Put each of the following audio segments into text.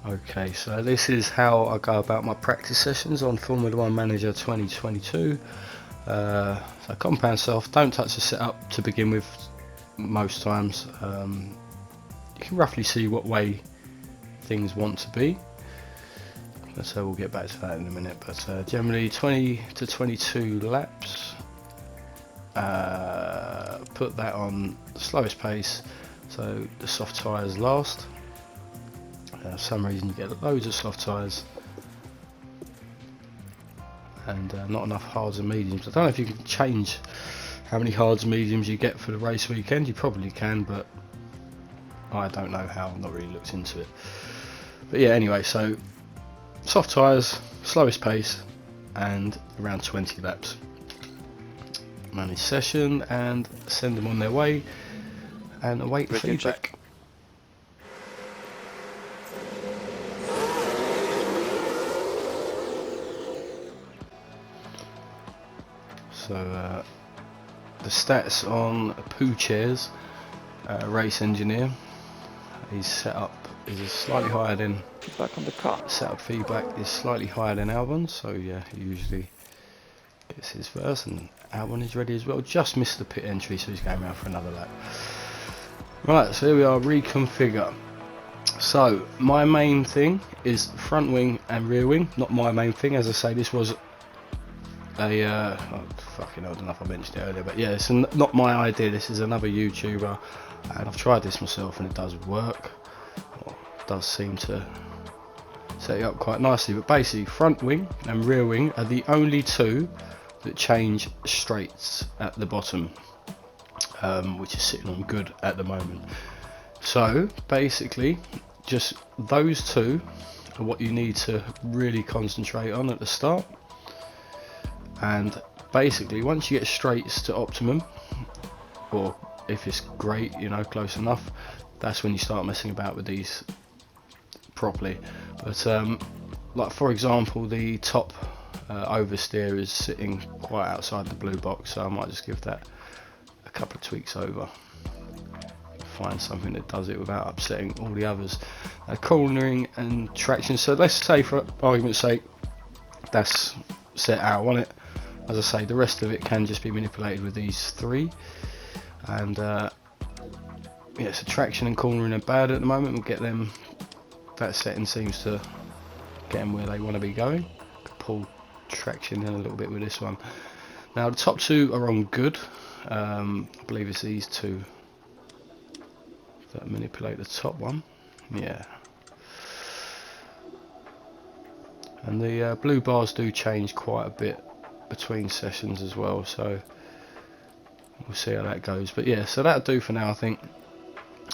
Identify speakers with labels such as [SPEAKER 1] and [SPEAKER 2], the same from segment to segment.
[SPEAKER 1] Okay, so this is how I go about my practice sessions on Formula One Manager 2022. So compound self, don't touch the setup to begin with most times. You can roughly see what way things want to be. So we'll get back to that in a minute, but generally 20 to 22 laps. Put that on the slowest pace, so the soft tyres last. For some reason you get loads of soft tyres and not enough hards and mediums. I don't know if you can change how many hards and mediums you get for the race weekend. You probably can, but I don't know how. I've not really looked into it. But yeah, anyway, so soft tyres, slowest pace, and around 20 laps. Manage session and send them on their way and await feedback. So the stats on Pooh Chairs, race engineer. His setup is slightly higher than
[SPEAKER 2] feedback on the car.
[SPEAKER 1] Setup feedback is slightly higher than Albon, so yeah, he usually gets his first, and Albon is ready as well. Just missed the pit entry, so he's going around for another lap. Right, so here we are, reconfigure. So my main thing is front wing and rear wing. Not my main thing, as I say, this was a oh, fucking hell, I don't know if I mentioned it earlier, but yeah, it's not my idea. This is another YouTuber, and I've tried this myself, and it does work. Well, it does seem to set it up quite nicely. But basically, front wing and rear wing are the only two that change straights at the bottom, which is sitting on good at the moment. So basically, just those two are what you need to really concentrate on at the start. And basically, once you get straights to optimum, or if it's great, you know, close enough, that's when you start messing about with these properly. But like for example, the top oversteer is sitting quite outside the blue box, so I might just give that a couple of tweaks over. Find something that does it without upsetting all the others. Cornering and traction. So let's say, for argument's sake, that's set how I want it. As I say, the rest of it can just be manipulated with these three. And yeah, so traction and cornering are bad at the moment. We'll get them. That setting seems to get them where they want to be going. Could pull traction in a little bit with this one. Now the top two are on good. I believe it's these two that manipulate the top one. Yeah. And the blue bars do change quite a bit between sessions as well, so we'll see how that goes. But yeah, so that'll do for now, I think.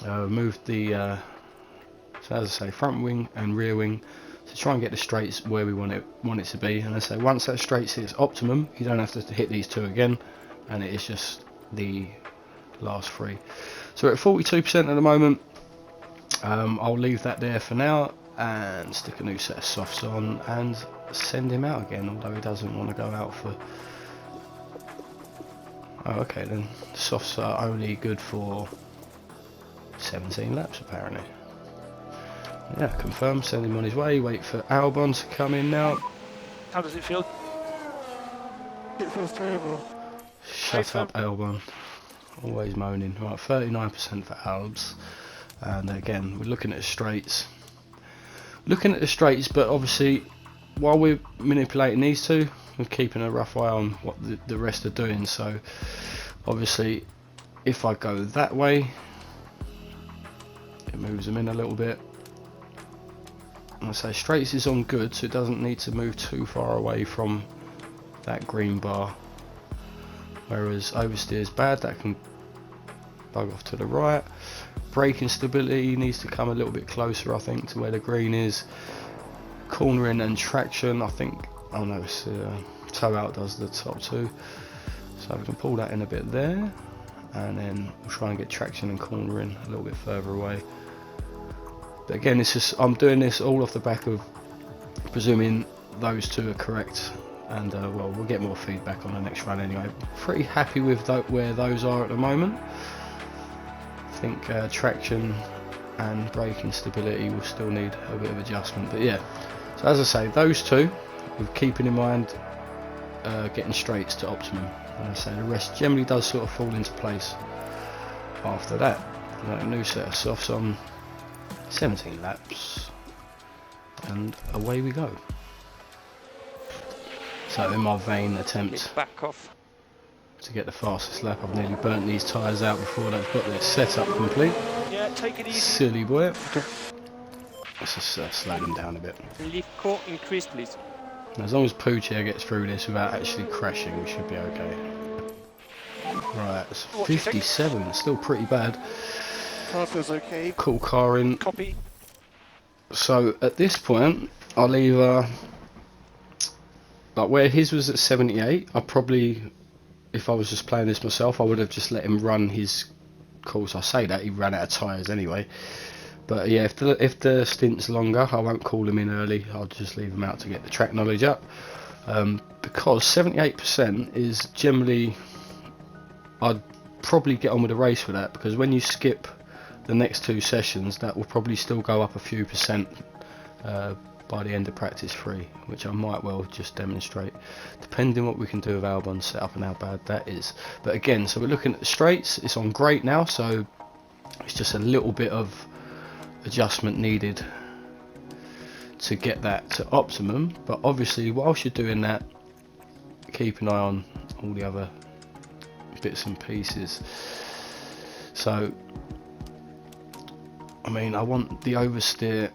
[SPEAKER 1] Move the so as I say, front wing and rear wing to try and get the straights where we want it to be. And I say, once that straights hits optimum, you don't have to hit these two again, and it is just the last three. So we're at 42% at the moment. I'll leave that there for now and stick a new set of softs on and send him out again, although he doesn't want to go out for... Oh, okay then. Softs are only good for 17 laps apparently. Yeah, confirm, send him on his way, wait for Albon to come in now.
[SPEAKER 2] How does it feel? It feels terrible.
[SPEAKER 1] Shut up, Albon. Always moaning. Right, 39% for Albs. And again, we're looking at the straights. Looking at the straights, but obviously, while we're manipulating these two, we're keeping a rough eye on what the rest are doing. So, obviously, if I go that way, it moves them in a little bit. And I say straights is on good, so it doesn't need to move too far away from that green bar. Whereas oversteer is bad, that can bug off to the right. Braking stability needs to come a little bit closer, I think, to where the green is. Cornering and traction, I think, oh no, it's toe out does the top two. So we can pull that in a bit there, and then we'll try and get traction and cornering a little bit further away. But again, it's just, I'm doing this all off the back of presuming those two are correct, and well, we'll get more feedback on the next run anyway. Pretty happy with where those are at the moment. I think traction and braking stability will still need a bit of adjustment. But yeah, so as I say, those two, with keeping in mind getting straights to optimum, and I say the rest generally does sort of fall into place after that. A new set of softs on, 17 laps, and away we go. So in my vain attempt
[SPEAKER 2] Back off.
[SPEAKER 1] to get the fastest lap, I've nearly burnt these tyres out before they've got their setup complete.
[SPEAKER 2] Yeah, take it easy.
[SPEAKER 1] Silly boy. Let's just slow them down a bit.
[SPEAKER 2] Leave core increase, please.
[SPEAKER 1] As long as Pooch gets through this without actually crashing, we should be okay. Right, it's 57, it's still pretty bad.
[SPEAKER 2] Car feels okay.
[SPEAKER 1] Cool car in.
[SPEAKER 2] Copy.
[SPEAKER 1] So at this point, I'll either, like where his was at 78, I probably, if I was just playing this myself, I would have just let him run his course. I say that, he ran out of tyres anyway. But yeah, if the stint's longer, I won't call him in early. I'll just leave him out to get the track knowledge up. Because 78% is generally, I'd probably get on with the race with that, because when you skip the next two sessions, that will probably still go up a few percent by the end of practice 3, which I might well just demonstrate, depending what we can do with Albon's setup and how bad that is. But again, so we're looking at the straights, it's on great now, so it's just a little bit of adjustment needed to get that to optimum. But obviously whilst you're doing that, keep an eye on all the other bits and pieces. So I mean, I want the oversteer,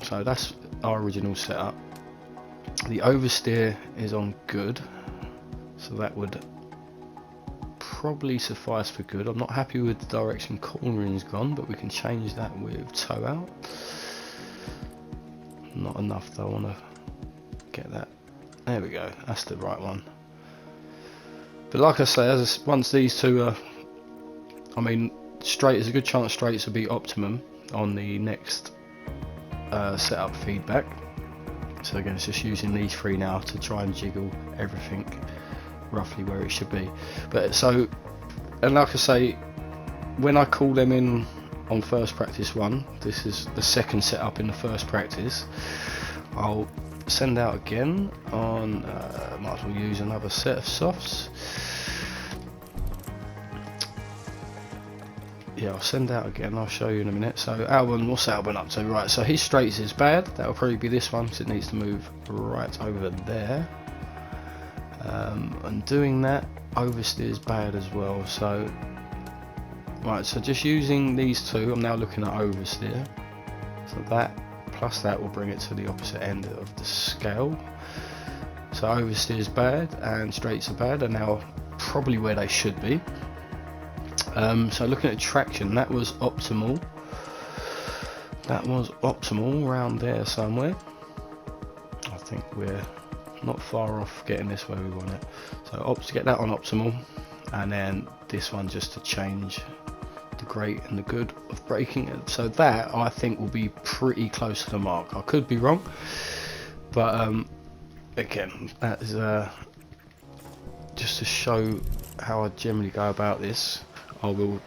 [SPEAKER 1] so that's our original setup. The oversteer is on good, so that would probably suffice for good. I'm not happy with the direction cornering's gone, but we can change that with toe out. Not enough though, I want to get that. There we go, that's the right one. But like I say, once these two are, I mean, straight, there's a good chance straights will be optimum on the next setup feedback. So again, it's just using these three now to try and jiggle everything roughly where it should be. But so, and like I say, when I call them in on first practice 1, this is the second setup in the first practice, I'll send out again on, might as well use another set of softs. Yeah, I'll send out again, I'll show you in a minute. So Albon, what's Albon up to? Right, so his straights is bad, that'll probably be this one, because it needs to move right over there. And doing that, oversteer is bad as well. So right, so just using these two, I'm now looking at oversteer. So that plus that will bring it to the opposite end of the scale. So oversteer is bad and straights are bad, and now probably where they should be. So looking at traction, that was optimal. That was optimal around there somewhere. I think we're not far off getting this where we want it. So to get that on optimal, and then this one just to change the great and the good of braking. So that I think will be pretty close to the mark. I could be wrong, but again, that is just to show how I generally go about this. I will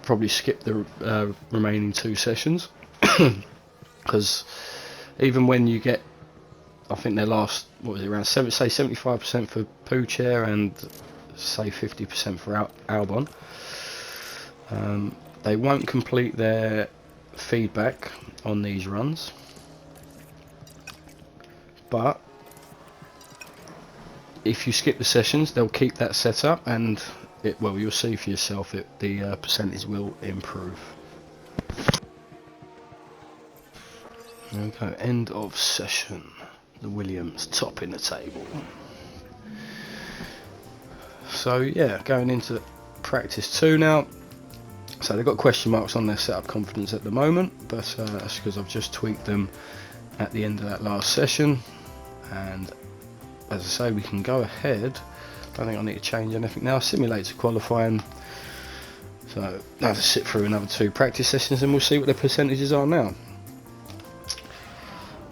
[SPEAKER 1] probably skip the remaining 2 sessions because even when you get, I think their last, what was it, around say 75% for Pooch and say 50% for Albon, they won't complete their feedback on these runs, but if you skip the sessions, they'll keep that set up, and well, you'll see for yourself, the percentage will improve. There we go, end of session. The Williams topping the table. So yeah, going into practice 2 now. So they've got question marks on their setup confidence at the moment, but that's because I've just tweaked them at the end of that last session. And as I say, we can go ahead. Don't think I need to change anything now. Simulator qualifying. So I'll have to sit through another 2 practice sessions and we'll see what the percentages are now.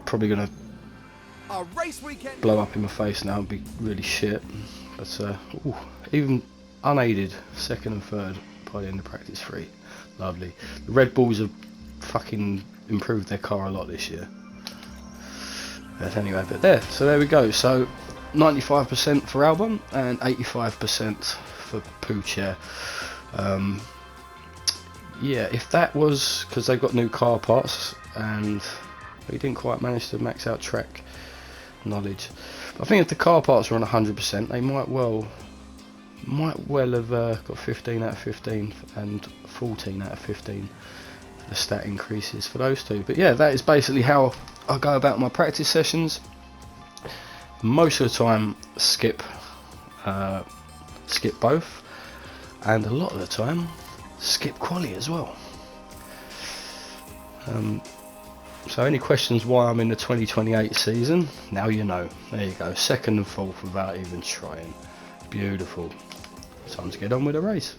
[SPEAKER 1] Probably gonna blow up in my face now and be really shit. But ooh, even unaided 2nd and 3rd by the end of practice 3. Lovely. The Red Bulls are fucking improved their car a lot this year. But anyway, so there we go. So 95% for Albon and 85% for Pourchaire. Yeah, if that was because they've got new car parts and we didn't quite manage to max out track knowledge. But I think if the car parts were on 100%, they might well have got 15 out of 15 and 14 out of 15 for the stat increases for those two. But yeah, that is basically how I go about my practice sessions. Most of the time skip both, and a lot of the time skip quali as well. So any questions why I'm in the 2028 season, now you know. There you go, second and fourth without even trying. Beautiful. Time to get on with the race.